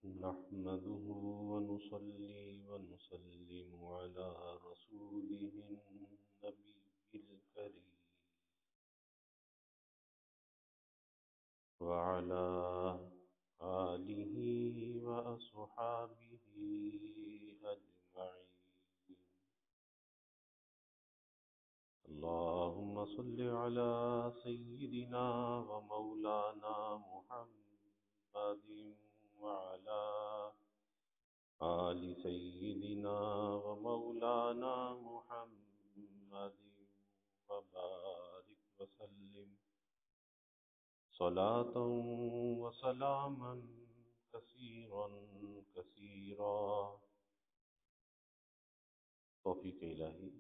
نحمده ونصلي ونسلم على رسوله النبي الكريم وعلى آله وأصحابه أجمعين. اللهم صل على سيدنا ومولانا محمد وعلى آل سيدنا ومولانا محمد وبارك وسلم صلاة وسلاما كثيرا كثيرا. توفیق الہی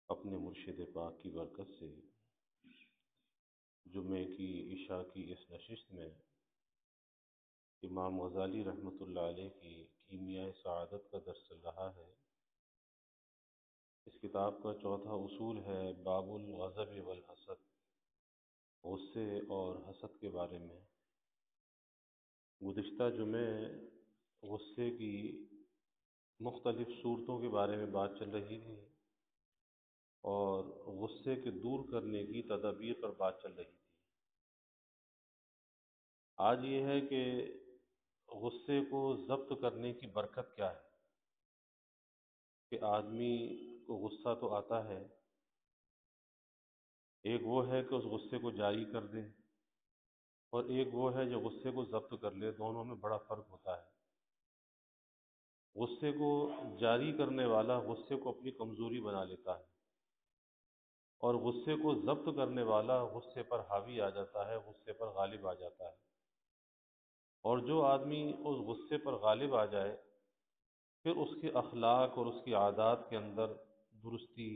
اپنے مرشد پاک کی برکت سے جمعے کی عشاء کی اس نشست میں امام غزالی رحمۃ اللہ علیہ کی کیمیائے سعادت کا درس چل رہا ہے. اس کتاب کا چوتھا اصول ہے باب الغضب والحسد، غصے اور حسد کے بارے میں. گزشتہ جمعے غصے کی مختلف صورتوں کے بارے میں بات چل رہی تھی اور غصے کے دور کرنے کی تدابیر پر بات چل رہی تھی. آج یہ ہے کہ غصے کو ضبط کرنے کی برکت کیا ہے کہ آدمی کو غصہ تو آتا ہے، ایک وہ ہے کہ اس غصے کو جاری کر دے اور ایک وہ ہے جو غصے کو ضبط کر لے. دونوں میں بڑا فرق ہوتا ہے. غصے کو جاری کرنے والا غصے کو اپنی کمزوری بنا لیتا ہے اور غصے کو ضبط کرنے والا غصے پر حاوی آ جاتا ہے، غصے پر غالب آ جاتا ہے. اور جو آدمی اس غصے پر غالب آ جائے پھر اس کے اخلاق اور اس کی عادات کے اندر درستی،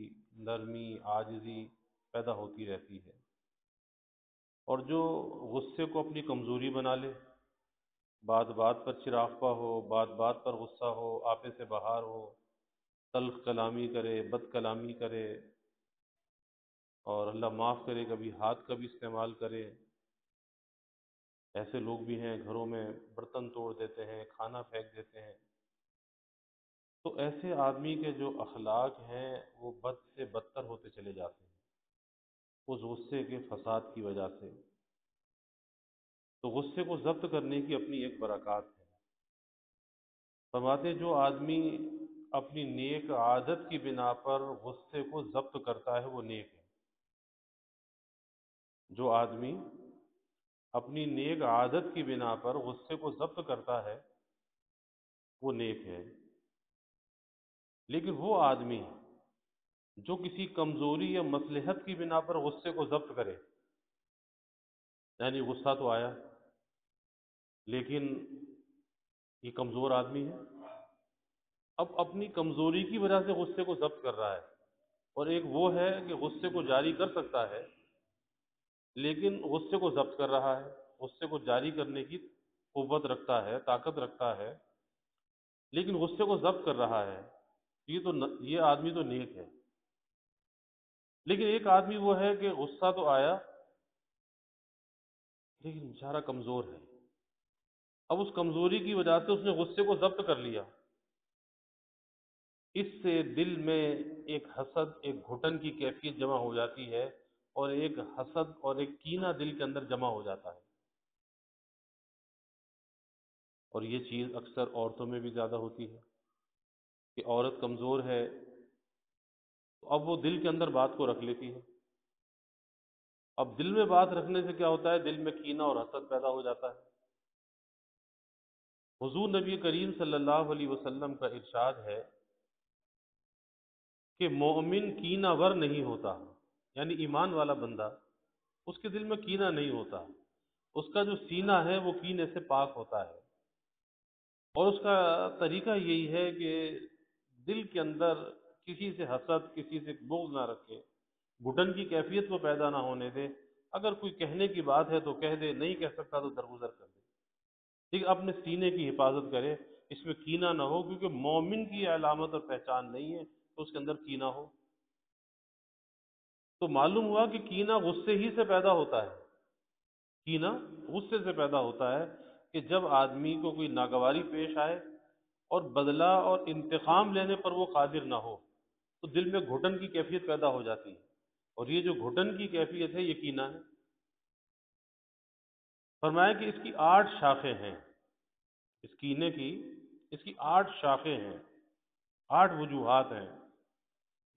نرمی، عاجزی پیدا ہوتی رہتی ہے. اور جو غصے کو اپنی کمزوری بنا لے، بات بات پر چراغپا ہو، بات بات پر غصہ ہو، آپے سے بہار ہو، تلخ کلامی کرے، بد کلامی کرے اور اللہ معاف کرے کبھی ہاتھ کا بھی استعمال کرے. ایسے لوگ بھی ہیں گھروں میں برتن توڑ دیتے ہیں، کھانا پھینک دیتے ہیں. تو ایسے آدمی کے جو اخلاق ہیں وہ بد سے بدتر ہوتے چلے جاتے ہیں اس غصے کے فساد کی وجہ سے. تو غصے کو ضبط کرنے کی اپنی ایک برکات ہے. فرماتے جو آدمی اپنی نیک عادت کی بنا پر غصے کو ضبط کرتا ہے وہ نیک ہے. جو آدمی اپنی نیک عادت کی بنا پر غصے کو ضبط کرتا ہے وہ نیک ہے. لیکن وہ آدمی جو کسی کمزوری یا مصلحت کی بنا پر غصے کو ضبط کرے، یعنی غصہ تو آیا لیکن یہ کمزور آدمی ہے، اب اپنی کمزوری کی وجہ سے غصے کو ضبط کر رہا ہے. اور ایک وہ ہے کہ غصے کو جاری کر سکتا ہے لیکن غصے کو ضبط کر رہا ہے، غصے کو جاری کرنے کی قوت رکھتا ہے، طاقت رکھتا ہے لیکن غصے کو ضبط کر رہا ہے. یہ آدمی تو نیک ہے. لیکن ایک آدمی وہ ہے کہ غصہ تو آیا لیکن بیچارہ کمزور ہے. اب اس کمزوری کی وجہ سے اس نے غصے کو ضبط کر لیا. اس سے دل میں ایک حسد، ایک گھٹن کی کیفیت جمع ہو جاتی ہے اور ایک حسد اور ایک کینہ دل کے اندر جمع ہو جاتا ہے. اور یہ چیز اکثر عورتوں میں بھی زیادہ ہوتی ہے کہ عورت کمزور ہے تو اب وہ دل کے اندر بات کو رکھ لیتی ہے. اب دل میں بات رکھنے سے کیا ہوتا ہے؟ دل میں کینہ اور حسد پیدا ہو جاتا ہے. حضور نبی کریم صلی اللہ علیہ وسلم کا ارشاد ہے کہ مومن کینہ ور نہیں ہوتا، یعنی ایمان والا بندہ اس کے دل میں کینہ نہیں ہوتا، اس کا جو سینہ ہے وہ کینے سے پاک ہوتا ہے. اور اس کا طریقہ یہی ہے کہ دل کے اندر کسی سے حسد، کسی سے بغض نہ رکھے، گھٹن کی کیفیت کو پیدا نہ ہونے دے. اگر کوئی کہنے کی بات ہے تو کہہ دے، نہیں کہہ سکتا تو درگزر کر دے، ٹھیک. اپنے سینے کی حفاظت کرے، اس میں کینہ نہ ہو، کیونکہ مومن کی علامت اور پہچان نہیں ہے تو اس کے اندر کینہ ہو. تو معلوم ہوا کہ کینہ غصے ہی سے پیدا ہوتا ہے. کینہ غصے سے پیدا ہوتا ہے کہ جب آدمی کو کوئی ناگواری پیش آئے اور بدلہ اور انتقام لینے پر وہ قادر نہ ہو تو دل میں گھٹن کی کیفیت پیدا ہو جاتی ہے، اور یہ جو گھٹن کی کیفیت ہے یہ کینہ ہے۔ فرمایا کہ اس کی 8 شاخیں ہیں، اس کینے کی، اس کی 8 شاخیں ہیں، 8 وجوہات ہیں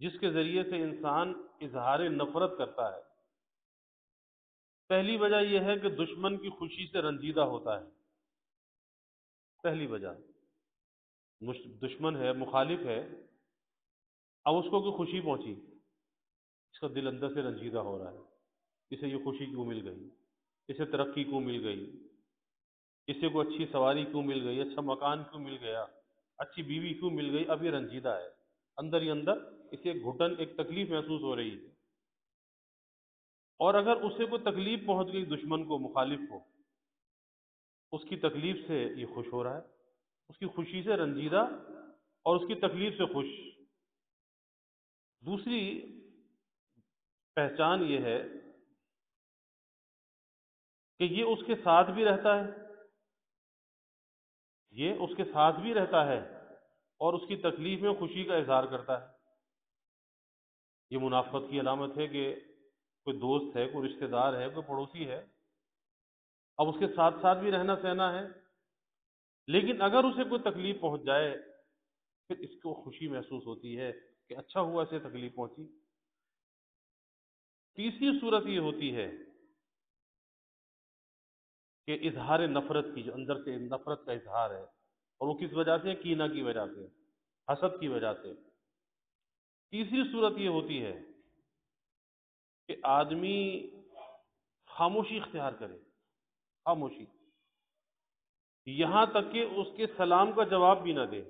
جس کے ذریعے سے انسان اظہار نفرت کرتا ہے۔ پہلی وجہ یہ ہے کہ دشمن کی خوشی سے رنجیدہ ہوتا ہے، پہلی وجہ۔ دشمن ہے، مخالف ہے، اب اس کو کوئی خوشی پہنچی، اس کا دل اندر سے رنجیدہ ہو رہا ہے، اسے یہ خوشی کیوں مل گئی، اسے ترقی کیوں مل گئی، اسے کوئی اچھی سواری کیوں مل گئی، اچھا مکان کیوں مل گیا، اچھی بیوی کیوں مل گئی، اب یہ رنجیدہ ہے، اندر ہی اندر اسے ایک گھٹن، ایک تکلیف محسوس ہو رہی ہے۔ اور اگر اسے کوئی تکلیف پہنچ گئی دشمن کو، مخالف کو، اس کی تکلیف سے یہ خوش ہو رہا ہے، اس کی خوشی سے رنجیدہ اور اس کی تکلیف سے خوش۔ دوسری پہچان یہ ہے کہ یہ اس کے ساتھ بھی رہتا ہے، یہ اس کے ساتھ بھی رہتا ہے اور اس کی تکلیف میں خوشی کا اظہار کرتا ہے۔ یہ منافقت کی علامت ہے کہ کوئی دوست ہے، کوئی رشتہ دار ہے، کوئی پڑوسی ہے، اب اس کے ساتھ ساتھ بھی رہنا سہنا ہے، لیکن اگر اسے کوئی تکلیف پہنچ جائے پھر اس کو خوشی محسوس ہوتی ہے کہ اچھا ہوا اسے تکلیف پہنچی۔ تیسری صورت یہ ہوتی ہے کہ اظہار نفرت کی، جو اندر سے نفرت کا اظہار ہے، اور وہ کس وجہ سے؟ کینہ کی وجہ سے، حسد کی وجہ سے۔ تیسری صورت یہ ہوتی ہے کہ آدمی خاموشی اختیار کرے، خاموشی، یہاں تک کہ اس کے سلام کا جواب بھی نہ دے،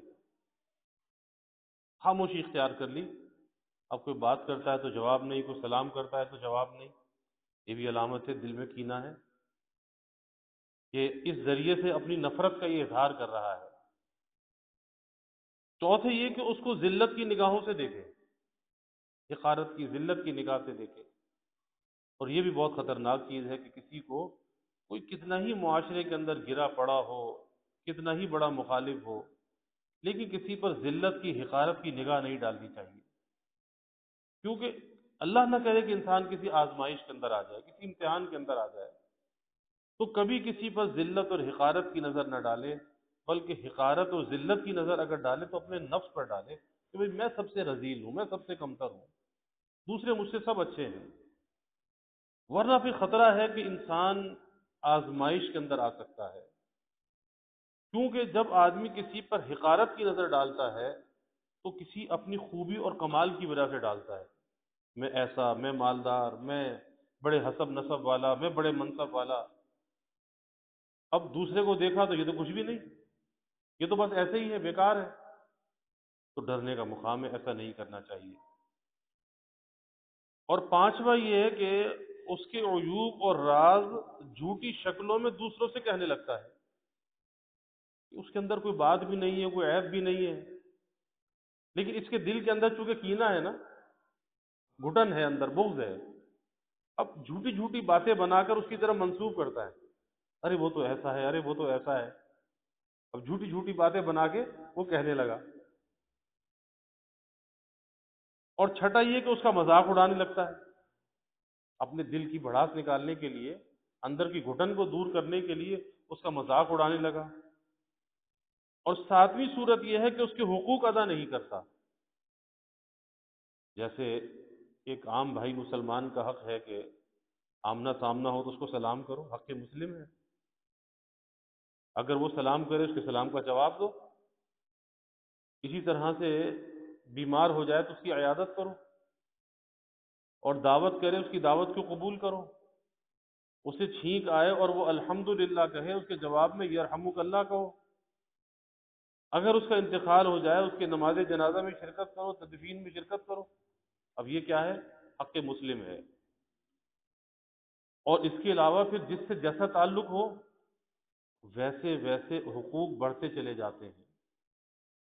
خاموشی اختیار کر لی۔ اب کوئی بات کرتا ہے تو جواب نہیں، کوئی سلام کرتا ہے تو جواب نہیں، یہ بھی علامت ہے دل میں کینہ ہے، کہ اس ذریعے سے اپنی نفرت کا یہ اظہار کر رہا ہے۔ چوتھے یہ کہ اس کو ذلت کی نگاہوں سے دیکھے، حقارت کی، ذلت کی نگاہ سے دیکھے۔ اور یہ بھی بہت خطرناک چیز ہے کہ کسی کو کوئی کتنا ہی معاشرے کے اندر گرا پڑا ہو، کتنا ہی بڑا مخالف ہو، لیکن کسی پر ذلت کی، حقارت کی نگاہ نہیں ڈالنی چاہیے، کیونکہ اللہ نہ کرے کہ انسان کسی آزمائش کے اندر آ جائے، کسی امتحان کے اندر آ جائے، تو کبھی کسی پر ذلت اور حقارت کی نظر نہ ڈالے، بلکہ حقارت اور ذلت کی نظر اگر ڈالے تو اپنے نفس پر ڈالے کہ بھئی میں سب سے رذیل ہوں، میں سب سے کمتر ہوں، دوسرے مجھ سے سب اچھے ہیں۔ ورنہ پھر خطرہ ہے کہ انسان آزمائش کے اندر آ سکتا ہے، کیونکہ جب آدمی کسی پر حقارت کی نظر ڈالتا ہے تو کسی اپنی خوبی اور کمال کی وجہ سے ڈالتا ہے، میں ایسا، میں مالدار، میں بڑے حسب نسب والا، میں بڑے منصب والا۔ اب دوسرے کو دیکھا تو یہ تو کچھ بھی نہیں، یہ تو بس ایسے ہی ہے، بیکار ہے۔ تو ڈرنے کا مقام ہے، ایسا نہیں کرنا چاہیے۔ اور پانچواں یہ ہے کہ اس کے عیوب اور راز جھوٹی شکلوں میں دوسروں سے کہنے لگتا ہے، اس کے اندر کوئی بات بھی نہیں ہے، کوئی عیب بھی نہیں ہے، لیکن اس کے دل کے اندر چونکہ کینہ ہے نا، گھٹن ہے، اندر بغض ہے، اب جھوٹی جھوٹی باتیں بنا کر اس کی طرف منسوب کرتا ہے، ارے وہ تو ایسا ہے، ارے وہ تو ایسا ہے، اب جھوٹی جھوٹی باتیں بنا کے وہ کہنے لگا۔ اور چھٹا یہ کہ اس کا مذاق اڑانے لگتا ہے، اپنے دل کی بھڑاس نکالنے کے لیے، اندر کی گھٹن کو دور کرنے کے لیے اس کا مذاق اڑانے لگا۔ اور ساتویں صورت یہ ہے کہ اس کے حقوق ادا نہیں کرتا، جیسے ایک عام بھائی مسلمان کا حق ہے کہ آمنا سامنا ہو تو اس کو سلام کرو، حق مسلم ہے، اگر وہ سلام کرے اس کے سلام کا جواب دو، اسی طرح سے بیمار ہو جائے تو اس کی عیادت کرو، اور دعوت کرے اس کی دعوت کو قبول کرو، اسے چھینک آئے اور وہ الحمدللہ کہے، اس کے جواب میں یرحمک اللہ کہو، اگر اس کا انتقال ہو جائے اس کے نماز جنازہ میں شرکت کرو، تدفین میں شرکت کرو۔ اب یہ کیا ہے؟ حق مسلم ہے۔ اور اس کے علاوہ پھر جس سے جیسا تعلق ہو ویسے ویسے حقوق بڑھتے چلے جاتے ہیں،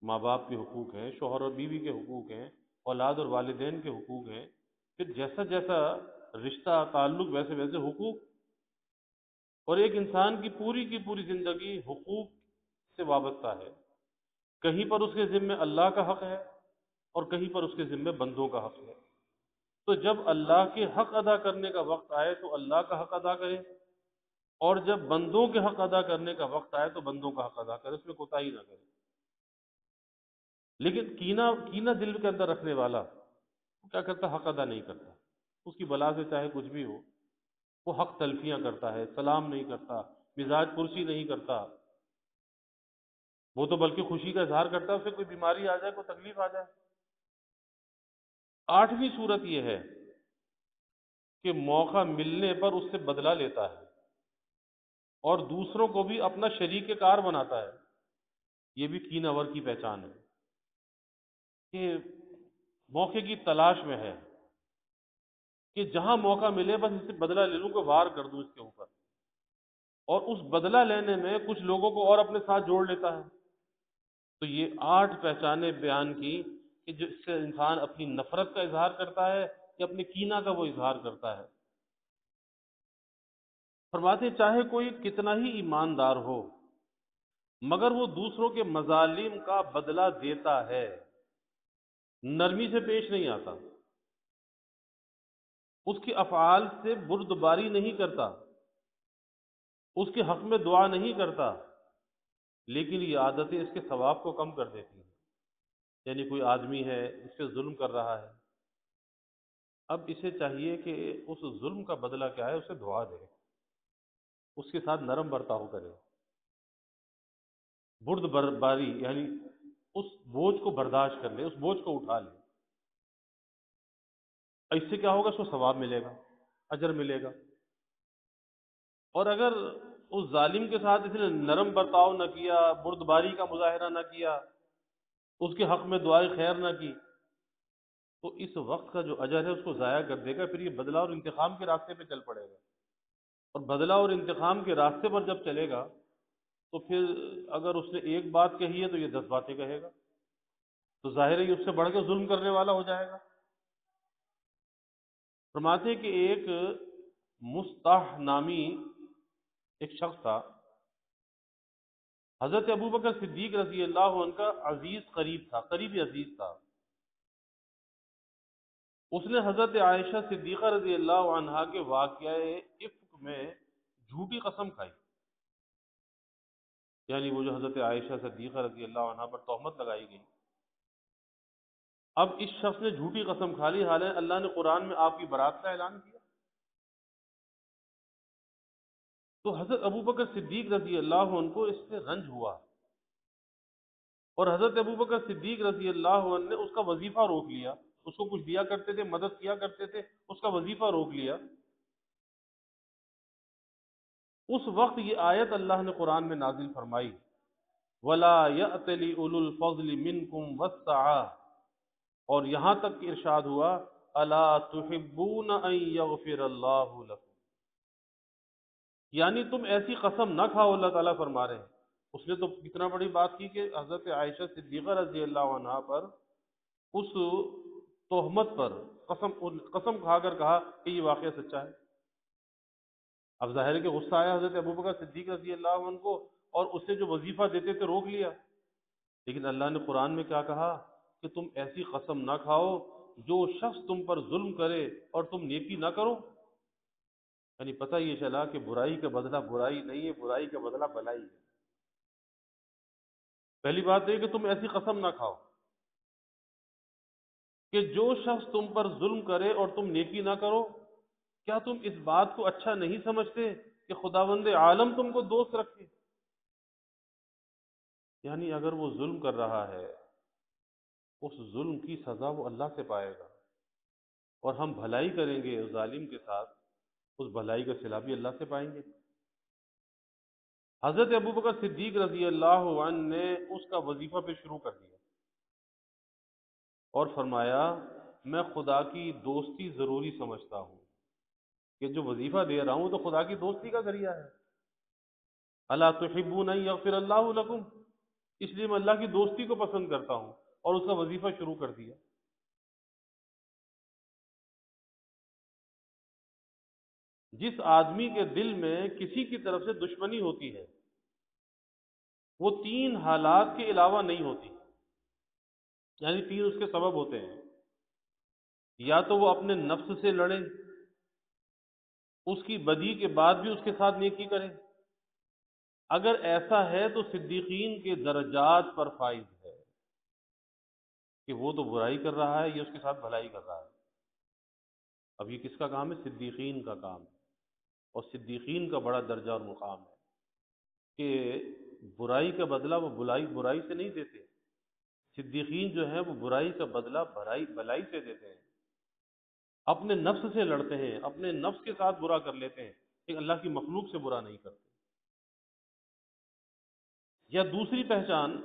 ماں باپ کے حقوق ہیں، شوہر اور بیوی کے حقوق ہیں، اولاد اور والدین کے حقوق ہیں، پھر جیسا جیسا رشتہ تعلق ویسے ویسے حقوق۔ اور ایک انسان کی پوری زندگی حقوق سے وابستہ ہے، کہیں پر اس کے ذمے اللہ کا حق ہے اور کہیں پر اس کے ذمے بندوں کا حق ہے۔ تو جب اللہ کے حق ادا کرنے کا وقت آئے تو اللہ کا حق ادا کرے، اور جب بندوں کے حق ادا کرنے کا وقت آئے تو بندوں کا حق ادا کرے، اس میں کوتاہی نہ کرے۔ لیکن کینہ دل کے اندر رکھنے والا وہ کیا کرتا؟ حق ادا نہیں کرتا، اس کی بلا سے چاہے کچھ بھی ہو، وہ حق تلفیاں کرتا ہے، سلام نہیں کرتا، مزاج پرسی نہیں کرتا، وہ تو بلکہ خوشی کا اظہار کرتا ہے، اسے کوئی بیماری آ جائے، کوئی تکلیف آ جائے۔ آٹھویں صورت یہ ہے کہ موقع ملنے پر اس سے بدلہ لیتا ہے اور دوسروں کو بھی اپنا شریک کار بناتا ہے۔ یہ بھی کینہ ور کی پہچان ہے کہ موقع کی تلاش میں ہے کہ جہاں موقع ملے بس اس سے بدلہ لے لوں، کو وار کر دوں اس کے اوپر، اور اس بدلہ لینے میں کچھ لوگوں کو اور اپنے ساتھ جوڑ لیتا ہے۔ تو یہ 8 پہچانیں بیان کی کہ جو اس سے انسان اپنی نفرت کا اظہار کرتا ہے یا اپنے کینہ کا وہ اظہار کرتا ہے۔ فرماتے ہیں چاہے کوئی کتنا ہی ایماندار ہو مگر وہ دوسروں کے مظالم کا بدلہ دیتا ہے، نرمی سے پیش نہیں آتا، اس کے افعال سے بردباری نہیں کرتا، اس کے حق میں دعا نہیں کرتا، لیکن یہ عادتیں اس کے ثواب کو کم کر دیتی ہیں۔ یعنی کوئی آدمی ہے اس پہ ظلم کر رہا ہے، اب اسے چاہیے کہ اس ظلم کا بدلہ کیا ہے، اسے دعا دے، اس کے ساتھ نرم برتاؤ کرے، بردباری یعنی اس بوجھ کو برداشت کر لے، اس بوجھ کو اٹھا لے۔ اس سے کیا ہوگا؟ اس کو ثواب ملے گا، اجر ملے گا۔ اور اگر اس ظالم کے ساتھ اس نے نرم برتاؤ نہ کیا، بردباری کا مظاہرہ نہ کیا، اس کے حق میں دعائے خیر نہ کی، تو اس وقت کا جو اجر ہے اس کو ضائع کر دے گا، پھر یہ بدلہ اور انتقام کے راستے پہ چل پڑے گا، اور بدلہ اور انتقام کے راستے پر جب چلے گا تو پھر اگر اس نے ایک بات کہی ہے تو یہ 10 باتیں کہے گا، تو ظاہر ہے یہ اس سے بڑھ کے ظلم کرنے والا ہو جائے گا۔ فرماتے ہیں کہ ایک مستح نامی ایک شخص تھا، حضرت ابوبکر صدیق رضی اللہ عنہ کا عزیز قریب تھا، قریبی عزیز تھا۔ اس نے حضرت عائشہ صدیقہ رضی اللہ عنہا کے واقعہ افک میں جھوٹی قسم کھائی، یعنی وہ جو حضرت عائشہ صدیقہ رضی اللہ عنہا پر تہمت لگائی گئی، اب اس شخص نے جھوٹی قسم کھا لی، حالانکہ اللہ نے قرآن میں آپ کی برات کا اعلان کیا۔ تو حضرت ابوبکر صدیق رضی اللہ عنہ کو اس سے رنج ہوا، اور حضرت ابوبکر صدیق رضی اللہ عنہ نے اس کا وظیفہ روک لیا، اس کو کچھ دیا کرتے تھے، مدد کیا کرتے تھے، اس کا وظیفہ روک لیا۔ اس وقت یہ آیت اللہ نے قرآن میں نازل فرمائی، وَلَا يَأْتَلِ أُولُو الْفَضْلِ مِنْكُمْ وَالسَّعَةِ، اور یہاں تک کہ ارشاد ہوا أَلَا تُحِبُّونَ أَن يَغْفِرَ اللَّهُ لَكُمْ، یعنی تم ایسی قسم نہ کھاؤ، اللہ تعالیٰ فرما رہے ہیں۔ اس نے تو کتنا بڑی بات کی کہ حضرت عائشہ صدیقہ رضی اللہ عنہا پر اس تہمت پر قسم کھا کر کہا کہ یہ واقعہ سچا ہے۔ اب ظاہر ہے کہ غصہ آیا حضرت ابوبکر صدیق رضی اللہ عنہ کو، اور اس سے جو وظیفہ دیتے تھے روک لیا۔ لیکن اللہ نے قرآن میں کیا کہا کہ تم ایسی قسم نہ کھاؤ جو شخص تم پر ظلم کرے اور تم نیکی نہ کرو۔ یعنی پتہ یہ چلا کہ برائی کا بدلہ برائی نہیں ہے، برائی کا بدلہ بلائی ہے۔ پہلی بات یہ کہ تم ایسی قسم نہ کھاؤ کہ جو شخص تم پر ظلم کرے اور تم نیکی نہ کرو۔ کیا تم اس بات کو اچھا نہیں سمجھتے کہ خداوند عالم تم کو دوست رکھے؟ یعنی اگر وہ ظلم کر رہا ہے، اس ظلم کی سزا وہ اللہ سے پائے گا، اور ہم بھلائی کریں گے اس ظالم کے ساتھ، اس بھلائی کا صلہ بھی اللہ سے پائیں گے۔ حضرت ابوبکر صدیق رضی اللہ عنہ نے اس کا وظیفہ پہ شروع کر دیا اور فرمایا میں خدا کی دوستی ضروری سمجھتا ہوں کہ جو وظیفہ دے رہا ہوں تو خدا کی دوستی کا ذریعہ ہے۔ الا تحبون ان یغفر اللہ لکم، اس لیے میں اللہ کی دوستی کو پسند کرتا ہوں، اور اس کا وظیفہ شروع کر دیا۔ جس آدمی کے دل میں کسی کی طرف سے دشمنی ہوتی ہے وہ تین حالات کے علاوہ نہیں ہوتی، یعنی تین اس کے سبب ہوتے ہیں۔ یا تو وہ اپنے نفس سے لڑے، اس کی بدی کے بعد بھی اس کے ساتھ نیکی کرے، اگر ایسا ہے تو صدیقین کے درجات پر فائز ہے کہ وہ تو برائی کر رہا ہے، یہ اس کے ساتھ بھلائی کر رہا ہے۔ اب یہ کس کا کام ہے؟ صدیقین کا کام ہے، اور صدیقین کا بڑا درجہ اور مقام ہے کہ برائی کا بدلہ وہ برائی سے نہیں دیتے۔ صدیقین جو ہیں وہ برائی کا بدلہ بھلائی سے دیتے ہیں، اپنے نفس سے لڑتے ہیں، اپنے نفس کے ساتھ برا کر لیتے ہیں، لیکن اللہ کی مخلوق سے برا نہیں کرتے۔ یا دوسری پہچان،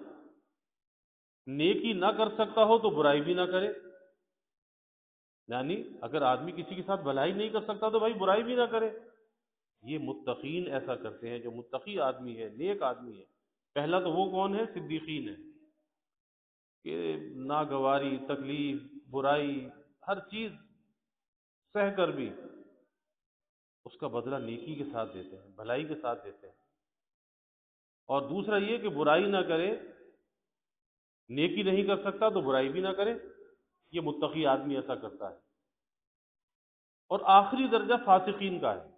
نیکی نہ کر سکتا ہو تو برائی بھی نہ کرے، یعنی اگر آدمی کسی کے ساتھ بھلائی نہیں کر سکتا تو بھائی برائی بھی نہ کرے۔ یہ متقین ایسا کرتے ہیں، جو متقی آدمی ہے، نیک آدمی ہے۔ پہلا تو وہ کون ہے؟ صدیقین ہے، کہ ناگواری، تکلیف، برائی، ہر چیز سہ کر بھی اس کا بدلہ نیکی کے ساتھ دیتے ہیں، بھلائی کے ساتھ دیتے ہیں۔ اور دوسرا یہ کہ برائی نہ کرے، نیکی نہیں کر سکتا تو برائی بھی نہ کرے، یہ متقی آدمی ایسا کرتا ہے۔ اور آخری درجہ فاسقین کا ہے،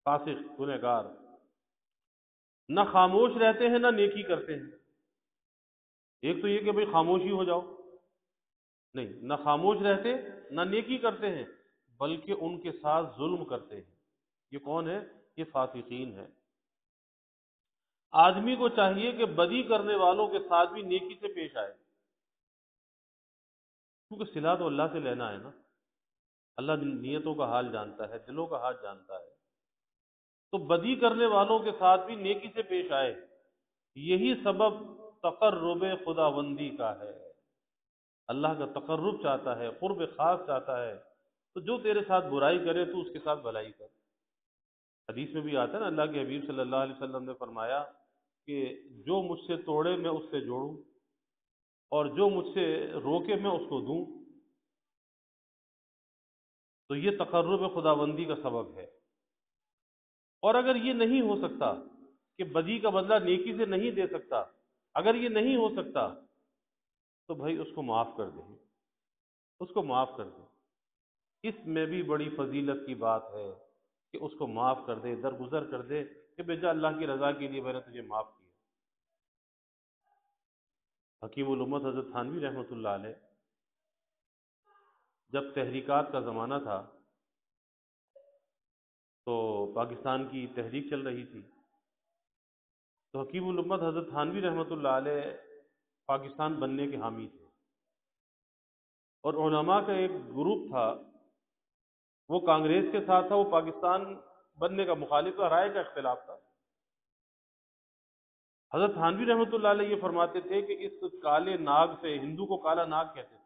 فاسق، گنہگار، نہ خاموش رہتے ہیں نہ نیکی کرتے ہیں۔ ایک تو یہ کہ بھئی خاموش ہی ہو جاؤ، نہیں، نہ خاموش رہتے نہ نیکی کرتے ہیں، بلکہ ان کے ساتھ ظلم کرتے ہیں۔ یہ کون ہے؟ یہ فاسقین ہے۔ آدمی کو چاہیے کہ بدی کرنے والوں کے ساتھ بھی نیکی سے پیش آئے، کیونکہ صلہ تو اللہ سے لینا ہے نا۔ اللہ نیتوں کا حال جانتا ہے، دلوں کا حال جانتا ہے، تو بدی کرنے والوں کے ساتھ بھی نیکی سے پیش آئے۔ یہی سبب تقرب خداوندی کا ہے، اللہ کا تقرب چاہتا ہے، قرب خاص چاہتا ہے، تو جو تیرے ساتھ برائی کرے تو اس کے ساتھ بھلائی کر۔ حدیث میں بھی آتا ہے نا، اللہ کے حبیب صلی اللہ علیہ وسلم نے فرمایا کہ جو مجھ سے توڑے میں اس سے جوڑوں، اور جو مجھ سے روکے میں اس کو دوں۔ تو یہ تقرب خداوندی کا سبب ہے۔ اور اگر یہ نہیں ہو سکتا کہ بدی کا بدلہ نیکی سے نہیں دے سکتا، اگر یہ نہیں ہو سکتا تو بھائی اس کو معاف کر دے، اس کو معاف کر دے۔ اس میں بھی بڑی فضیلت کی بات ہے کہ اس کو معاف کر دے، درگزر کر دے کہ بیٹا اللہ کی رضا کے لیے میں نے تجھے معاف کیا۔ حکیم الامت حضرت تھانوی رحمۃ اللہ علیہ، جب تحریکات کا زمانہ تھا تو پاکستان کی تحریک چل رہی تھی، تو حکیم الامت حضرت تھانوی رحمۃ اللہ علیہ پاکستان بننے کے حامی تھے، اور علماء کا ایک گروپ تھا، وہ کانگریس کے ساتھ تھا، وہ پاکستان بننے کا مخالف تھا، رائے کا اختلاف تھا۔ حضرت تھانوی رحمۃ اللہ علیہ یہ فرماتے تھے کہ اس کالے ناگ سے، ہندو کو کالا ناگ کہتے تھے،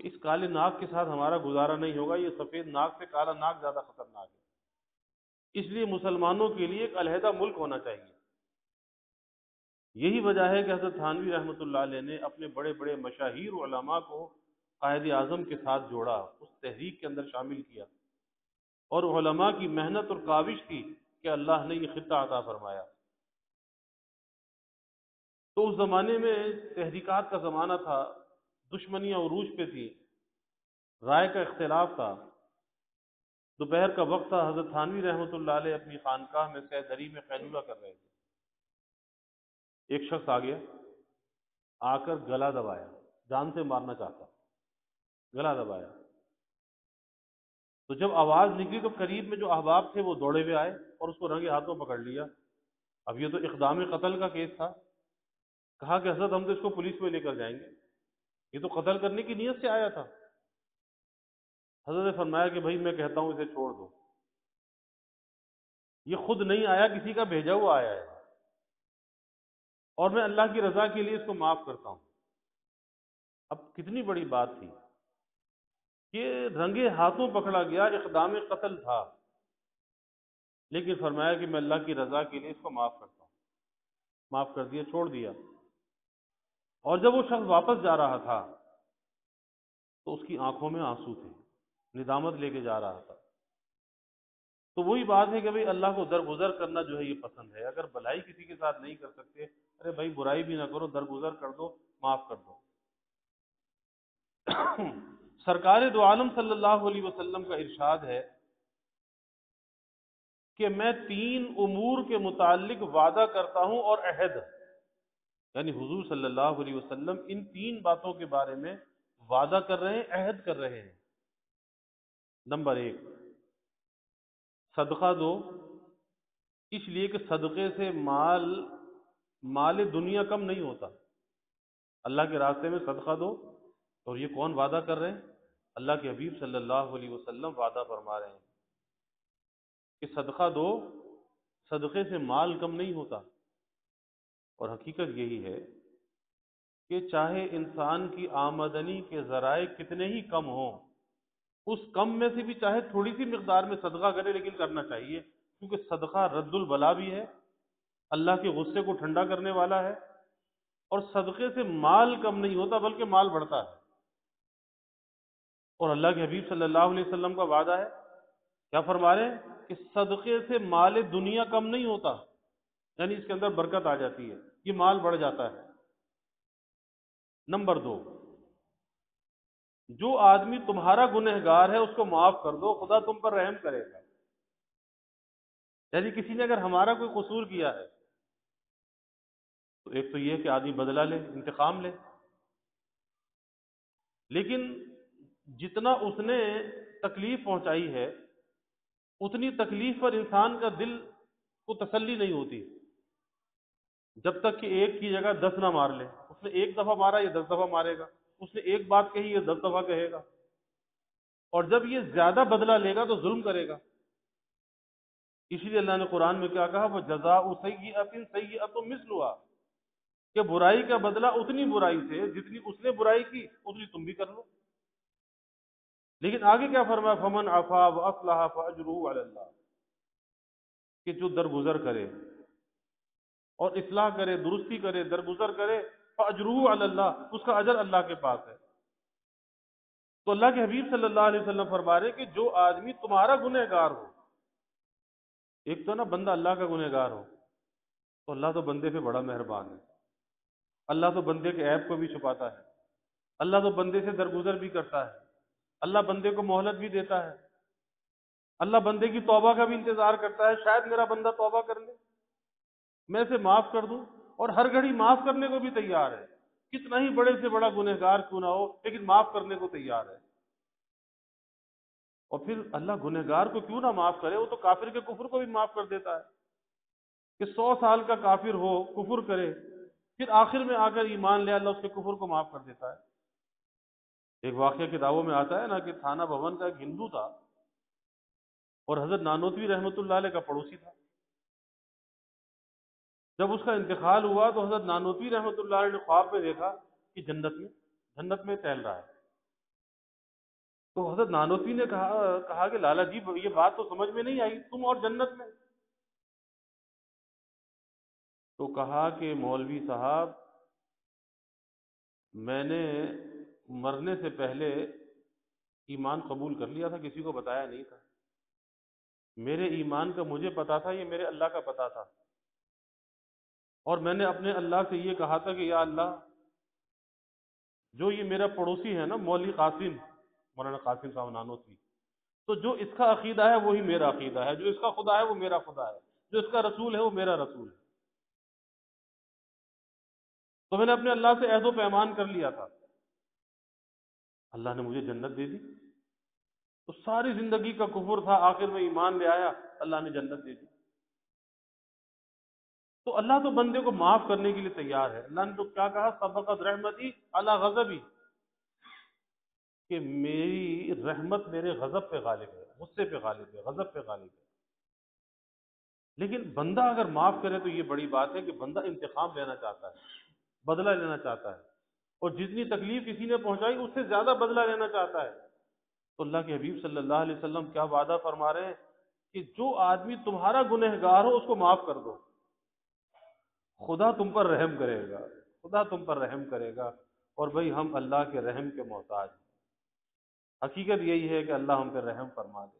کہ اس کالے ناگ کے ساتھ ہمارا گزارا نہیں ہوگا، یہ سفید ناگ سے کالا ناگ زیادہ خطرناک ہے، اس لیے مسلمانوں کے لیے ایک علیحدہ ملک ہونا چاہیے۔ یہی وجہ ہے کہ حضرت تھانوی رحمۃ اللہ علیہ نے اپنے بڑے بڑے مشاہیر علماء کو قائد اعظم کے ساتھ جوڑا، اس تحریک کے اندر شامل کیا، اور علماء کی محنت اور کاوش تھی کہ اللہ نے یہ خطہ عطا فرمایا۔ تو اس زمانے میں تحریکات کا زمانہ تھا، دشمنیاں عروج پہ تھی، رائے کا اختلاف تھا۔ دوپہر کا وقت تھا، حضرت تھانوی رحمۃ اللہ علیہ اپنی خانقاہ میں سیدری میں قیلولہ کر رہے تھے۔ ایک شخص آ گیا، آ کر گلا دبایا، جان سے مارنا چاہتا، گلا دبایا۔ تو جب آواز نکلی تو قریب میں جو احباب تھے وہ دوڑے ہوئے آئے اور اس کو رنگے ہاتھوں پکڑ لیا۔ اب یہ تو اقدام قتل کا کیس تھا۔ کہا کہ حضرت ہم تو اس کو پولیس میں لے کر جائیں گے، یہ تو قتل کرنے کی نیت سے آیا تھا۔ حضرت نے فرمایا کہ بھائی میں کہتا ہوں اسے چھوڑ دو، یہ خود نہیں آیا، کسی کا بھیجا ہوا آیا ہے، اور میں اللہ کی رضا کے لیے اس کو معاف کرتا ہوں۔ اب کتنی بڑی بات تھی کہ رنگے ہاتھوں پکڑا گیا، اقدام قتل تھا، لیکن فرمایا کہ میں اللہ کی رضا کے لیے اس کو معاف کرتا ہوں، معاف کر دیا، چھوڑ دیا۔ اور جب وہ شخص واپس جا رہا تھا تو اس کی آنکھوں میں آنسو تھے، ندامت لے کے جا رہا تھا۔ تو وہی بات ہے کہ بھئی اللہ کو درگزر کرنا جو ہے یہ پسند ہے. اگر بھلائی کسی کے ساتھ نہیں کر سکتے، ارے بھائی برائی بھی نہ کرو، درگزر کر دو، معاف کر دو. سرکار دو عالم صلی اللہ علیہ وسلم کا ارشاد ہے کہ میں تین امور کے متعلق وعدہ کرتا ہوں اور عہد، یعنی حضور صلی اللہ علیہ وسلم ان تین باتوں کے بارے میں وعدہ کر رہے ہیں، عہد کر رہے ہیں. نمبر ایک، صدقہ دو، اس لیے کہ صدقے سے مال دنیا کم نہیں ہوتا. اللہ کے راستے میں صدقہ دو. اور یہ کون وعدہ کر رہے ہیں؟ اللہ کے حبیب صلی اللہ علیہ وسلم وعدہ فرما رہے ہیں کہ صدقہ دو، صدقے سے مال کم نہیں ہوتا. اور حقیقت یہی ہے کہ چاہے انسان کی آمدنی کے ذرائع کتنے ہی کم ہوں، اس کم میں سے بھی چاہے تھوڑی سی مقدار میں صدقہ کرے، لیکن کرنا چاہیے، کیونکہ صدقہ رد البلا بھی ہے، اللہ کے غصے کو ٹھنڈا کرنے والا ہے، اور صدقے سے مال کم نہیں ہوتا بلکہ مال بڑھتا ہے. اور اللہ کے حبیب صلی اللہ علیہ وسلم کا وعدہ ہے، کیا فرما رہے ہیں کہ صدقے سے مال دنیا کم نہیں ہوتا، یعنی اس کے اندر برکت آ جاتی ہے، یہ مال بڑھ جاتا ہے. نمبر دو، جو آدمی تمہارا گنہگار ہے اس کو معاف کر دو، خدا تم پر رحم کرے گا. یعنی کسی نے اگر ہمارا کوئی قصور کیا ہے تو ایک تو یہ ہے کہ آدمی بدلہ لے، انتقام لے، لیکن جتنا اس نے تکلیف پہنچائی ہے اتنی تکلیف پر انسان کا دل کو تسلی نہیں ہوتی جب تک کہ ایک کی جگہ 10 نہ مار لے. اس نے ایک دفعہ مارا، یہ 10 دفعہ مارے گا. اس نے ایک بات کہی، یہ 10 دفعہ کہے گا. اور جب یہ زیادہ بدلہ لے گا تو ظلم کرے گا. اسی لیے اللہ نے قرآن میں کیا کہا، وہ جزاء سیئۃ سیئۃ مثلھا، کہ برائی کا بدلہ اتنی برائی سے جتنی اس نے برائی کی اتنی تم بھی کر لو. لیکن آگے کیا فرمایا، فمن عفا واصلح فاجرہ علی اللہ، کہ جو درگزر کرے اور اصلاح کرے، درستی کرے، درگزر کرے، فاجرہ علی اللہ، اس کا اجر اللہ کے پاس ہے. تو اللہ کے حبیب صلی اللہ علیہ وسلم فرما رہے کہ جو آدمی تمہارا گنہگار ہو، ایک تو نا بندہ اللہ کا گنہگار ہو، تو اللہ تو بندے پہ بڑا مہربان ہے. اللہ تو بندے کے عیب کو بھی چھپاتا ہے، اللہ تو بندے سے درگزر بھی کرتا ہے، اللہ بندے کو مہلت بھی دیتا ہے، اللہ بندے کی توبہ کا بھی انتظار کرتا ہے، شاید میرا بندہ توبہ کر لے، میں اسے معاف کر دوں. اور ہر گھڑی معاف کرنے کو بھی تیار ہے، کتنا ہی بڑے سے بڑا گنہگار کیوں نہ ہو، لیکن معاف کرنے کو تیار ہے. اور پھر اللہ گنہگار کو کیوں نہ معاف کرے، وہ تو کافر کے کفر کو بھی معاف کر دیتا ہے. کہ 100 سال کا کافر ہو، کفر کرے، پھر آخر میں آ کر ایمان لے، اللہ اس کے کفر کو معاف کر دیتا ہے. ایک واقعہ کتابوں میں آتا ہے نا کہ تھانہ بھون کا ایک ہندو تھا اور حضرت نانوتوی رحمۃ اللہ علیہ کا پڑوسی تھا. جب اس کا انتقال ہوا تو حضرت نانوتوی رحمۃ اللہ علیہ نے خواب میں دیکھا کہ جنت میں ٹہل رہا ہے. تو حضرت نانوتوی نے کہا کہ لالا جی یہ بات تو سمجھ میں نہیں آئی، تم اور جنت میں. تو کہا کہ مولوی صاحب، میں نے مرنے سے پہلے ایمان قبول کر لیا تھا، کسی کو بتایا نہیں تھا. میرے ایمان کا مجھے پتا تھا، یہ میرے اللہ کا پتا تھا. اور میں نے اپنے اللہ سے یہ کہا تھا کہ یا اللہ، جو یہ میرا پڑوسی ہے نا مولوی قاسم، مولانا قاسم صاحب نانوتوی، تو جو اس کا عقیدہ ہے وہی میرا عقیدہ ہے، جو اس کا خدا ہے وہ میرا خدا ہے، جو اس کا رسول ہے وہ میرا رسول ہے. تو میں نے اپنے اللہ سے عہد و پیمان کر لیا تھا، اللہ نے مجھے جنت دے دی. تو ساری زندگی کا کفر تھا، آخر میں ایمان لے آیا، اللہ نے جنت دے دی. تو اللہ تو بندے کو معاف کرنے کے لیے تیار ہے. اللہ نے تو کیا کہا، سبقت رحمتی علی غضبی، کہ میری رحمت میرے غضب پہ غالب ہے، غصے پہ غالب ہے، غضب پہ غالب ہے. لیکن بندہ اگر معاف کرے تو یہ بڑی بات ہے کہ بندہ انتقام لینا چاہتا ہے، بدلہ لینا چاہتا ہے، اور جتنی تکلیف کسی نے پہنچائی اس سے زیادہ بدلہ لینا چاہتا ہے. تو اللہ کے حبیب صلی اللہ علیہ وسلم کیا وعدہ فرما رہے ہیں کہ جو آدمی تمہارا گنہگار ہو اس کو معاف کر دو، خدا تم پر رحم کرے گا، خدا تم پر رحم کرے گا. اور بھئی ہم اللہ کے رحم کے محتاج ہیں. حقیقت یہی ہے کہ اللہ ہم پہ رحم فرما دے.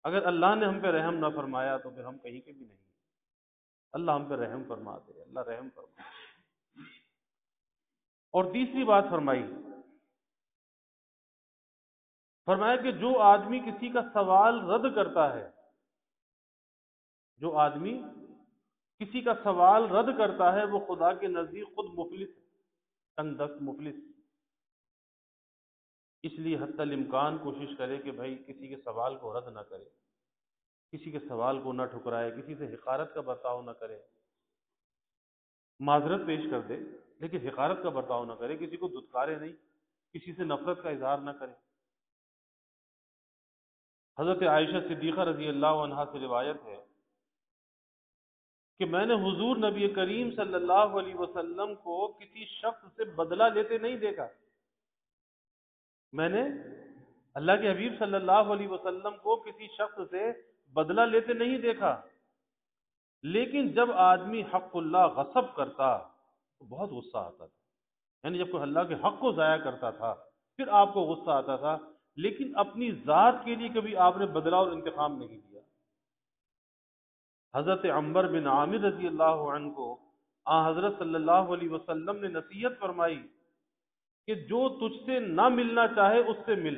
اگر اللہ نے ہم پہ رحم نہ فرمایا تو پھر ہم کہیں کے بھی نہیں۔ اللہ ہم پہ رحم فرما دے، اللہ رحم فرما دے۔ اور تیسری بات فرمائی، فرمایا کہ جو آدمی کسی کا سوال رد کرتا ہے، جو آدمی کسی کا سوال رد کرتا ہے وہ خدا کے نزدیک خود مفلس ہے، تنگ دست مفلس۔ اس لیے حتی الامکان کوشش کرے کہ بھائی کسی کے سوال کو رد نہ کرے، کسی کے سوال کو نہ ٹھکرائے، کسی سے حقارت کا برتاؤ نہ کرے، معذرت پیش کر دے لیکن حقارت کا برتاؤ نہ کرے، کسی کو دھتکارے نہیں، کسی سے نفرت کا اظہار نہ کرے۔ حضرت عائشہ صدیقہ رضی اللہ عنہا سے روایت ہے کہ میں نے حضور نبی کریم صلی اللہ علیہ وسلم کو کسی شخص سے بدلہ لیتے نہیں دیکھا۔ میں نے اللہ کے حبیب صلی اللہ علیہ وسلم کو کسی شخص سے بدلہ لیتے نہیں دیکھا، لیکن جب آدمی حق اللہ غصب کرتا تو بہت غصہ آتا تھا، یعنی جب کوئی اللہ کے حق کو ضائع کرتا تھا پھر آپ کو غصہ آتا تھا، لیکن اپنی ذات کے لیے کبھی آپ نے بدلہ اور انتقام نہیں دیا۔ حضرت عمر بن عامر رضی اللہ عنہ کو حضرت صلی اللہ علیہ وسلم نے نصیحت فرمائی کہ جو تجھ سے نہ ملنا چاہے اس سے مل،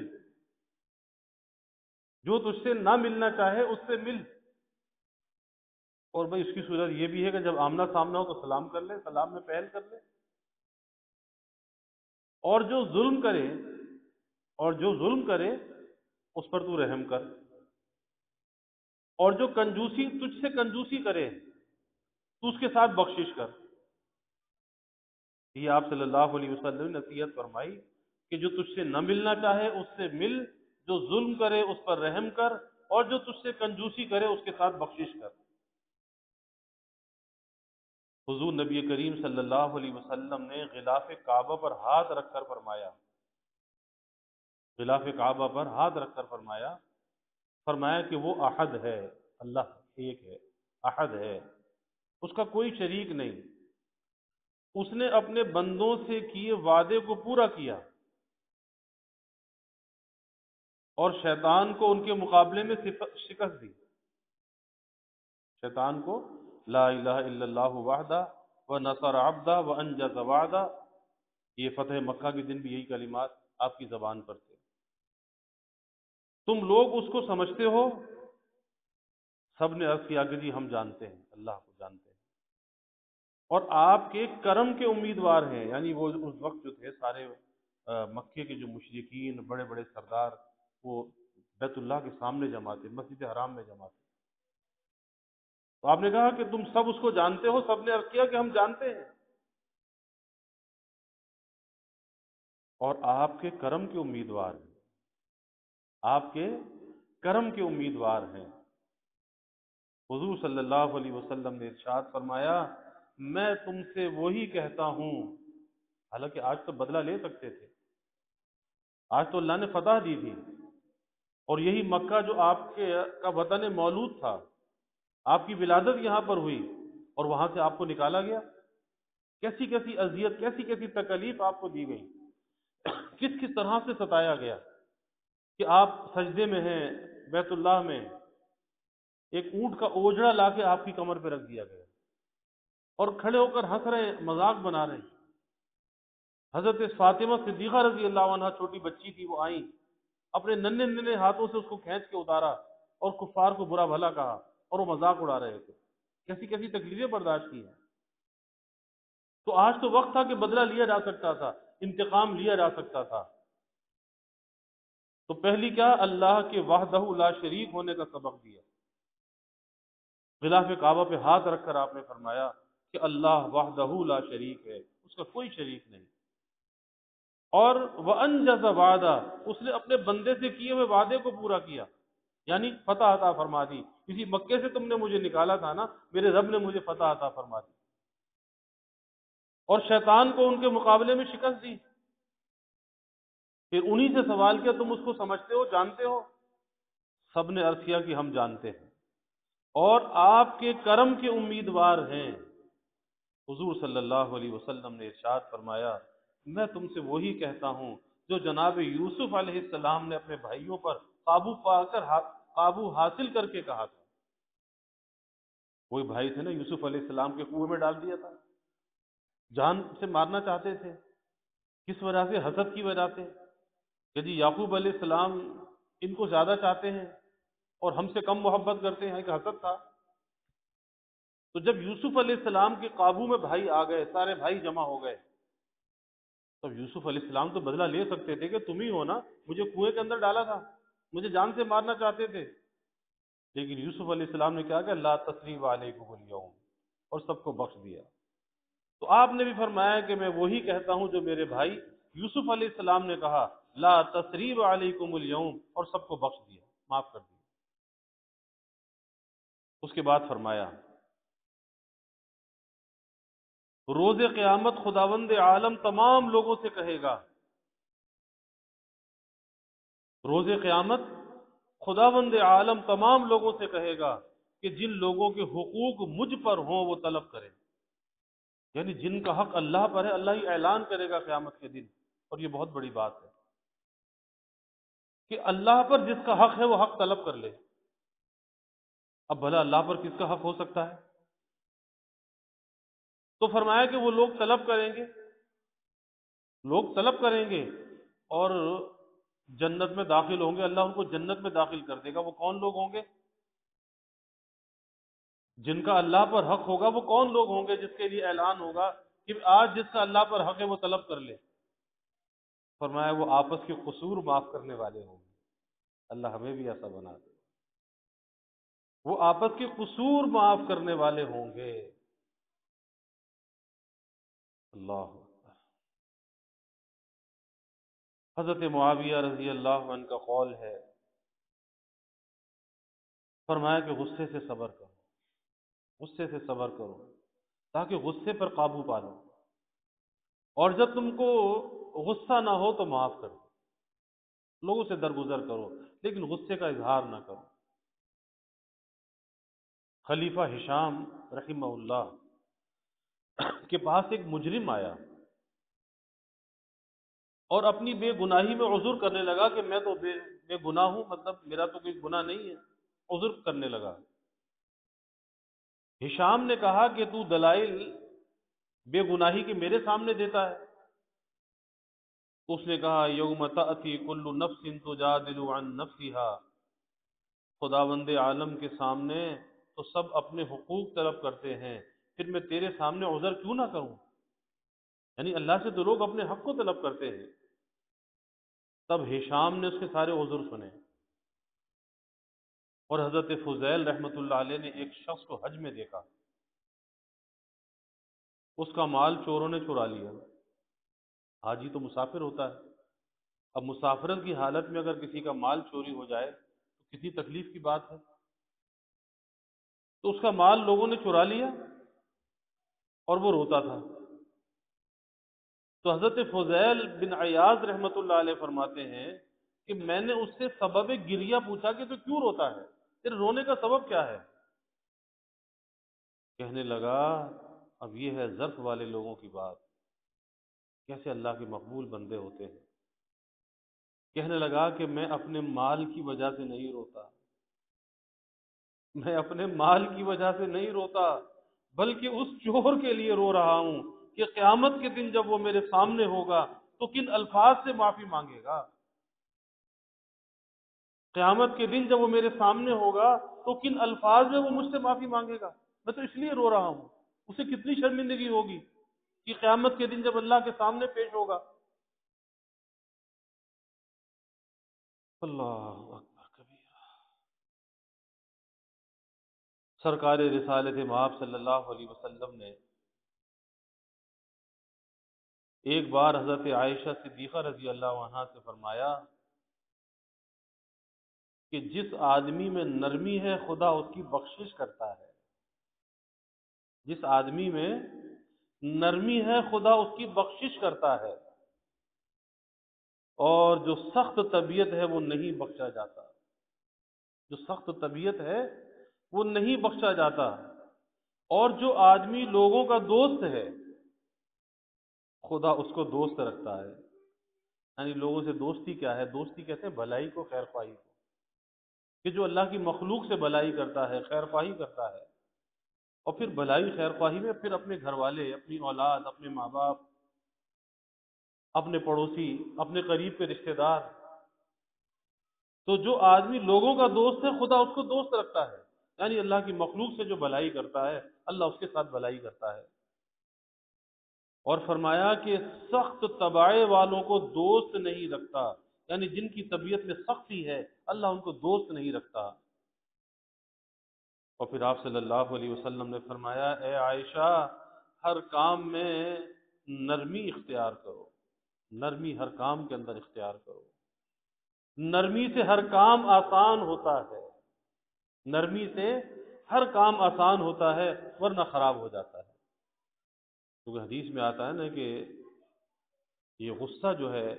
جو تجھ سے نہ ملنا چاہے اس سے مل۔ اور بھائی اس کی صورت یہ بھی ہے کہ جب آمنا سامنا ہو تو سلام کر لے، سلام میں پہل کر لے۔ اور جو ظلم کرے اس پر تو رحم کر، اور جو کنجوسی تجھ سے کنجوسی کرے تو اس کے ساتھ بخشش کر۔ یہ آپ صلی اللہ علیہ وسلم نے نصیحت فرمائی کہ جو تجھ سے نہ ملنا چاہے اس سے مل، جو ظلم کرے اس پر رحم کر، اور جو تجھ سے کنجوسی کرے اس کے ساتھ بخشش کر۔ حضور نبی کریم صلی اللہ علیہ وسلم نے غلاف کعبہ پر ہاتھ رکھ کر فرمایا، غلاف کعبہ پر ہاتھ رکھ کر فرمایا کہ وہ احد ہے، اللہ ایک ہے، احد ہے، اس کا کوئی شریک نہیں، اس نے اپنے بندوں سے کیے وعدے کو پورا کیا اور شیطان کو ان کے مقابلے میں شکست دی۔ شیطان کو لا الہ الا اللہ وحدہ ونصر عبدہ وانجز وعدہ، یہ فتح مکہ کے دن بھی یہی کلمات آپ کی زبان پر تھے۔ تم لوگ اس کو سمجھتے ہو؟ سب نے عرض کیا کہ جی ہم جانتے ہیں، اللہ کو جانتے ہیں، اور آپ کے کرم کے امیدوار ہیں۔ یعنی وہ اس وقت جو تھے سارے مکے کے جو مشرکین بڑے بڑے سردار وہ بیت اللہ کے سامنے جمع تھے، مسجد حرام میں جمع تھے۔ تو آپ نے کہا کہ تم سب اس کو جانتے ہو؟ سب نے عرض کیا کہ ہم جانتے ہیں، اور آپ کے کرم کے امیدوار ہیں، آپ کے کرم کے امیدوار ہیں۔ حضور صلی اللہ علیہ وسلم نے ارشاد فرمایا میں تم سے وہی کہتا ہوں، حالانکہ آج تو بدلہ لے سکتے تھے، آج تو اللہ نے فتح دی تھی، اور یہی مکہ جو آپ کا وطن مولود تھا، آپ کی ولادت یہاں پر ہوئی اور وہاں سے آپ کو نکالا گیا، کیسی کیسی اذیت، کیسی کیسی تکلیف آپ کو دی گئی، کس کس طرح سے ستایا گیا کہ آپ سجدے میں ہیں بیت اللہ میں، ایک اونٹ کا اوجڑا لا کے آپ کی کمر پہ رکھ دیا گیا اور کھڑے ہو کر ہنس رہے ہیں، مذاق بنا رہے ہیں۔ حضرت فاطمہ صدیقہ رضی اللہ عنہا چھوٹی بچی تھی، وہ آئیں، اپنے ننھے ننھے ہاتھوں سے اس کو کھینچ کے اتارا اور کفار کو برا بھلا کہا اور وہ مذاق اڑا رہے تھے، کیسی کیسی تکلیفیں برداشت کی ہیں۔ تو آج تو وقت تھا کہ بدلہ لیا جا سکتا تھا، انتقام لیا جا سکتا تھا۔ تو پہلی کیا؟ اللہ کے وحدہ لا شریک ہونے کا سبق دیا۔ غلاف کعبہ پہ ہاتھ رکھ کر آپ نے فرمایا کہ اللہ وحدہ لا شریک ہے، اس کا کوئی شریک نہیں، اور وانجز وعدہ، اس نے اپنے بندے سے کیے ہوئے وعدے کو پورا کیا، یعنی فتح عطا فرما دی۔ کسی مکے سے تم نے مجھے نکالا تھا نا، میرے رب نے مجھے فتح عطا فرما دی، اور شیطان کو ان کے مقابلے میں شکست دی۔ پھر انہی سے سوال کیا تم اس کو سمجھتے ہو، جانتے ہو؟ سب نے عرض کیا کہ ہم جانتے ہیں اور آپ کے کرم کے امیدوار ہیں۔ حضور صلی اللہ علیہ وسلم نے ارشاد فرمایا میں تم سے وہی کہتا ہوں جو جناب یوسف علیہ السلام نے اپنے بھائیوں پر قابو پا کر قابو حاصل کر کے کہا تھا۔ وہی بھائی تھے نا یوسف علیہ السلام کے کنویں میں ڈال دیا تھا، جان سے مارنا چاہتے تھے، کس وجہ سے؟ حسد کی وجہ سے، کہ جی یعقوب علیہ السلام ان کو زیادہ چاہتے ہیں اور ہم سے کم محبت کرتے ہیں، ایک حسد تھا۔ تو جب یوسف علیہ السلام کے قابو میں بھائی آ گئے، سارے بھائی جمع ہو گئے، تو یوسف علیہ السلام تو بدلہ لے سکتے تھے کہ تم ہی ہو نا، مجھے کنویں کے اندر ڈالا تھا، مجھے جان سے مارنا چاہتے تھے۔ لیکن یوسف علیہ السلام نے کیا کہ لا تثریب علیکم الیوم، اور سب کو بخش دیا۔ تو آپ نے بھی فرمایا کہ میں وہی کہتا ہوں جو میرے بھائی یوسف علیہ السلام نے کہا، لا تثریب علیکم الیوم، اور سب کو بخش دیا، معاف کر دیا۔ اس کے بعد فرمایا روز قیامت خداوند عالم تمام لوگوں سے کہے گا، روز قیامت خداوند عالم تمام لوگوں سے کہے گا کہ جن لوگوں کے حقوق مجھ پر ہوں وہ طلب کریں، یعنی جن کا حق اللہ پر ہے، اللہ ہی اعلان کرے گا قیامت کے دن۔ اور یہ بہت بڑی بات ہے کہ اللہ پر جس کا حق ہے وہ حق طلب کر لے۔ اب بھلا اللہ پر کس کا حق ہو سکتا ہے؟ تو فرمایا کہ وہ لوگ طلب کریں گے، لوگ طلب کریں گے اور جنت میں داخل ہوں گے، اللہ ان کو جنت میں داخل کر دے گا۔ وہ کون لوگ ہوں گے؟ جن کا اللہ پر حق ہوگا وہ کون لوگ ہوں گے جس کے لیے اعلان ہوگا کہ آج جس کا اللہ پر حق ہے وہ طلب کر لے؟ فرمایا وہ آپس کے قصور معاف کرنے والے ہوں گے۔ اللہ ہمیں بھی ایسا بنا دے، وہ آپس کے قصور معاف کرنے والے ہوں گے۔ اللہ اکبر۔ حضرت معاویہ رضی اللہ عنہ کا قول ہے، فرمایا کہ غصے سے صبر کرو، غصے سے صبر کرو تاکہ غصے پر قابو پا لو، اور جب تم کو غصہ نہ ہو تو معاف کرو، لوگوں سے درگزر کرو لیکن غصے کا اظہار نہ کرو۔ خلیفہ ہشام رحمہ اللہ کے پاس ایک مجرم آیا اور اپنی بے گناہی میں عذر کرنے لگا کہ میں تو بے گناہ ہوں، مطلب میرا تو کوئی گناہ نہیں ہے، عذر کرنے لگا۔ ہشام نے کہا کہ تو دلائل بے گناہی کے میرے سامنے دیتا ہے؟ اس نے کہا یوم تأتی کل نفس تجادل عن نفسها، خداوند عالم کے سامنے تو سب اپنے حقوق طلب کرتے ہیں، پھر میں تیرے سامنے عذر کیوں نہ کروں؟ یعنی اللہ سے تو لوگ اپنے حق کو طلب کرتے ہیں۔ تب ہشام نے اس کے سارے عذر سنے، اور حضرت فضیل رحمۃ اللہ علیہ نے ایک شخص کو حج میں دیکھا، اس کا مال چوروں نے چرا لیا۔ حاجی تو مسافر ہوتا ہے، اب مسافرت کی حالت میں اگر کسی کا مال چوری ہو جائے تو کتنی تکلیف کی بات ہے۔ تو اس کا مال لوگوں نے چرا لیا اور وہ روتا تھا۔ تو حضرت فضیل بن عیاض رحمۃ اللہ علیہ فرماتے ہیں کہ میں نے اس سے سبب گریہ پوچھا کہ تو کیوں روتا ہے، تیرے رونے کا سبب کیا ہے؟ کہنے لگا اب یہ ہے ظرف والے لوگوں کی بات، کیسے اللہ کے مقبول بندے ہوتے ہیں۔ کہنے لگا کہ میں اپنے مال کی وجہ سے نہیں روتا، میں اپنے مال کی وجہ سے نہیں روتا، بلکہ اس چور کے لیے رو رہا ہوں کہ قیامت کے دن جب وہ میرے سامنے ہوگا تو کن الفاظ سے معافی مانگے گا۔ قیامت کے دن جب وہ میرے سامنے ہوگا تو کن الفاظ میں وہ مجھ سے معافی مانگے گا۔ میں تو اس لیے رو رہا ہوں، اسے کتنی شرمندگی ہوگی کہ قیامت کے دن جب اللہ کے سامنے پیش ہوگا۔ اللہ اکبر کبیرہ۔ سرکار رسالت مآب صلی اللہ علیہ وسلم نے ایک بار حضرت عائشہ صدیقہ رضی اللہ عنہا سے فرمایا کہ جس آدمی میں نرمی ہے خدا اس کی بخشش کرتا ہے، جس آدمی میں نرمی ہے خدا اس کی بخشش کرتا ہے، اور جو سخت طبیعت ہے وہ نہیں بخشا جاتا، جو سخت طبیعت ہے وہ نہیں بخشا جاتا۔ اور جو آدمی لوگوں کا دوست ہے خدا اس کو دوست رکھتا ہے۔ یعنی لوگوں سے دوستی کیا ہے؟ دوستی کہتے ہیں بھلائی کو، خیر خواہی کو۔ کہ جو اللہ کی مخلوق سے بھلائی کرتا ہے، خیر خواہی کرتا ہے، اور پھر بھلائی خیر خواہی میں پھر اپنے گھر والے، اپنی اولاد، اپنے ماں باپ، اپنے پڑوسی، اپنے قریب کے رشتہ دار، تو جو آدمی لوگوں کا دوست ہے خدا اس کو دوست رکھتا ہے، یعنی اللہ کی مخلوق سے جو بھلائی کرتا ہے اللہ اس کے ساتھ بھلائی کرتا ہے۔ اور فرمایا کہ سخت طباع والوں کو دوست نہیں رکھتا، یعنی جن کی طبیعت میں سختی ہے اللہ ان کو دوست نہیں رکھتا۔ اور پھر آپ صلی اللہ علیہ وسلم نے فرمایا، اے عائشہ، ہر کام میں نرمی اختیار کرو، نرمی ہر کام کے اندر اختیار کرو، نرمی سے ہر کام آسان ہوتا ہے، نرمی سے ہر کام آسان ہوتا ہے ورنہ خراب ہو جاتا ہے۔ کیونکہ حدیث میں آتا ہے نا کہ یہ غصہ جو ہے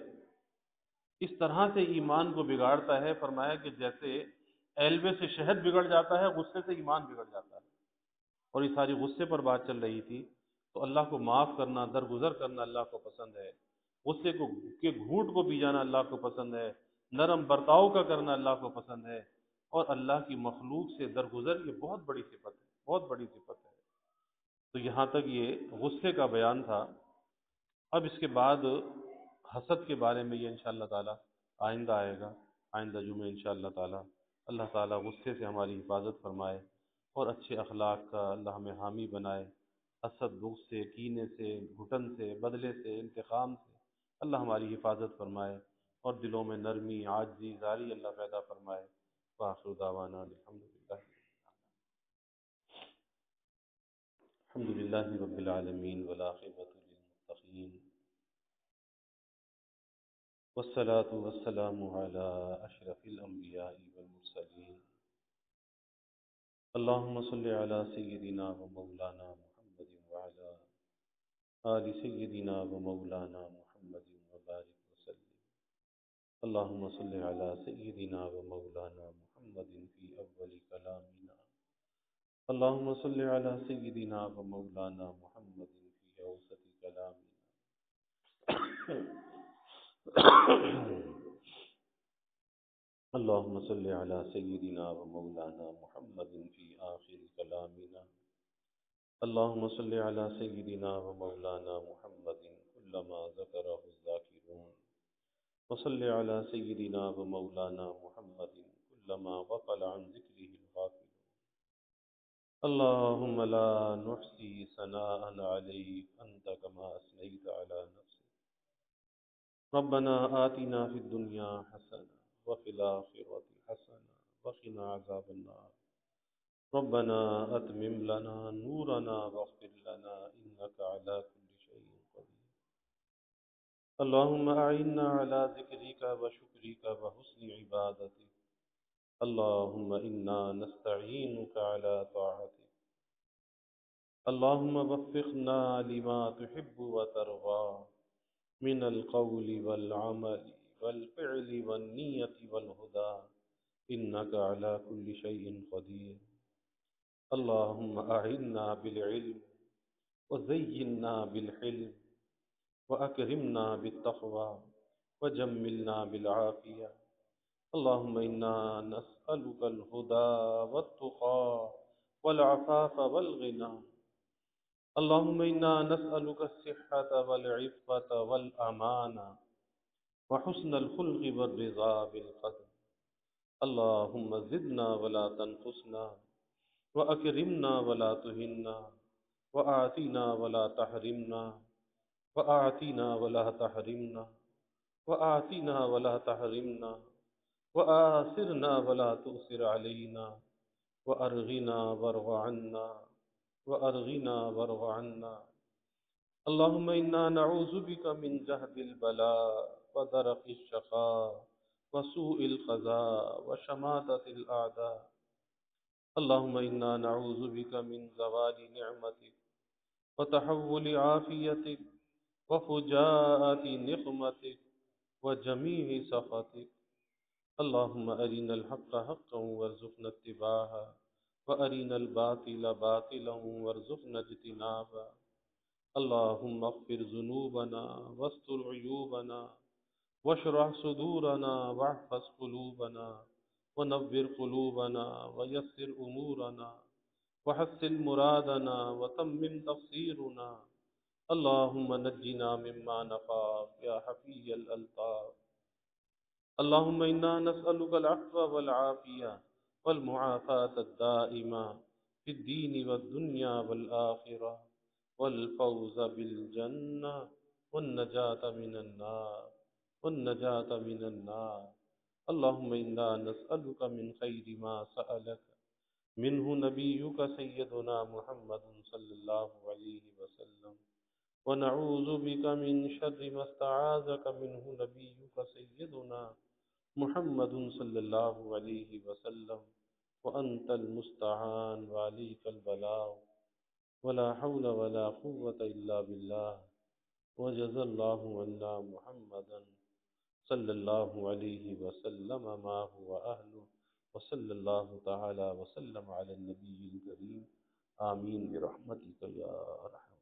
اس طرح سے ایمان کو بگاڑتا ہے، فرمایا کہ جیسے ایلبے سے شہد بگڑ جاتا ہے، غصے سے ایمان بگڑ جاتا ہے۔ اور یہ ساری غصے پر بات چل رہی تھی، تو اللہ کو معاف کرنا، درگزر کرنا اللہ کو پسند ہے، غصے کو کے گھونٹ کو پی جانا اللہ کو پسند ہے، نرم برتاؤ کا کرنا اللہ کو پسند ہے، اور اللہ کی مخلوق سے درگزر یہ بہت بڑی صفت ہے، بہت بڑی صفت ہے۔ تو یہاں تک یہ غصے کا بیان تھا۔ اب اس کے بعد حسد کے بارے میں یہ انشاءاللہ تعالی آئندہ آئے گا، آئندہ جمعہ انشاءاللہ تعالی۔ اللہ تعالی غصے سے ہماری حفاظت فرمائے اور اچھے اخلاق کا اللہ ہمیں حامی بنائے، حسد، بغض سے، کینے سے، گھٹن سے، بدلے سے، انتقام سے اللہ ہماری حفاظت فرمائے، اور دلوں میں نرمی، عاجزی، زاری اللہ پیدا فرمائے۔ وآخر دعوانا الحمد للہ رب العالمین، والعاقبۃ للمتقین، والصلاة والسلام على أشرف الأنبياء والمرسلين، اللهم صل على سيدنا ومولانا محمد وعلى آل سيدنا ومولانا محمد وبارك وسلم، اللهم صل على سيدنا ومولانا محمد في أول كلامنا، اللهم صل على سيدنا ومولانا محمد في أوسط كلامنا، اللهم صل على سيدنا ومولانا محمد في آخر كلامنا، اللهم صل على سيدنا ومولانا محمد كلما ذكره الذاكرون، وصل على سيدنا ومولانا محمد كلما غفل عن ذكره الغافلون، اللهم لا نحصي ثناء عليك أنت كما أثنيت على نفسك، ربنا آتنا في الدنيا حسنة وفي الآخرة حسنة وقنا عذاب النار، ربنا أتمم لنا نورنا واغفر لنا إنك على كل شيء قدير، اللهم أعنا على ذكرك وشكرك وحسن عبادتك، اللهم إنا نستعينك على طاعتك، اللهم وفقنا لما تحب وترضى من القول والعمل والفعل والنية والهدى، إنك على كل شيء قدير، اللهم أعنا بالعلم وزينا بالحلم وأكرمنا بالتقوى وجملنا بالعافية، اللهم إنا نسألك الهدى والتقى والعفاف والغنى، اللهم إنا نسألك الصحة والعفة والأمانة وحسن الخلق والرضا بالقدر، اللهم زدنا ولا تنقصنا، وأكرمنا ولا تهنا، وآتنا ولا تحرمنا، وآتنا ولا تحرمنا، وآتنا ولا تحرمنا، وآثرنا ولا تؤثر علينا، وأرغنا وارغ عنا، وأرغنا وارغ عنا، اللهم إنا نعوذ بك من جهد البلاء ودرك الشقاء وسوء القضاء وشماتة الأعداء، اللهم إنا نعوذ بك من زوال نعمتك وتحول عافيتك وفجاءة نقمتك وجميع سخطك، اللهم أرنا الحق حقا وارزقنا اتباعه، وأرنا الباطل باطلا وارزقنا اجتنابه، اللهم اغفر ذنوبنا واستر عيوبنا واشرح صدورنا واحفظ قلوبنا ونور قلوبنا ويسر أمورنا وحسن مرادنا وتمم تقصيرنا. اللهم نجنا مما نخاف يا حفي الألطاف. اللهم إنا نسألك العفو والعافية والمعافاة الدائمة في الدين والدنيا والآخرة، والفوز بالجنة والنجاة من النار والنجاة من النار. اللهم إنا نسألك من خير ما سألك منه نبيك سيدنا محمد صلى الله عليه وسلم، ونعوذ بك من شر ما استعاذك منه نبيك سيدنا محمد صلى الله عليه وسلم. وأنت المستعان وعليك البلاغ، ولا حول ولا قوة إلا بالله. وجزى الله عنا محمدا صلى الله عليه وسلم ما هو أهله، وصلى الله تعالى وسلم على النبي الكريم. آمين برحمتك يا أرحم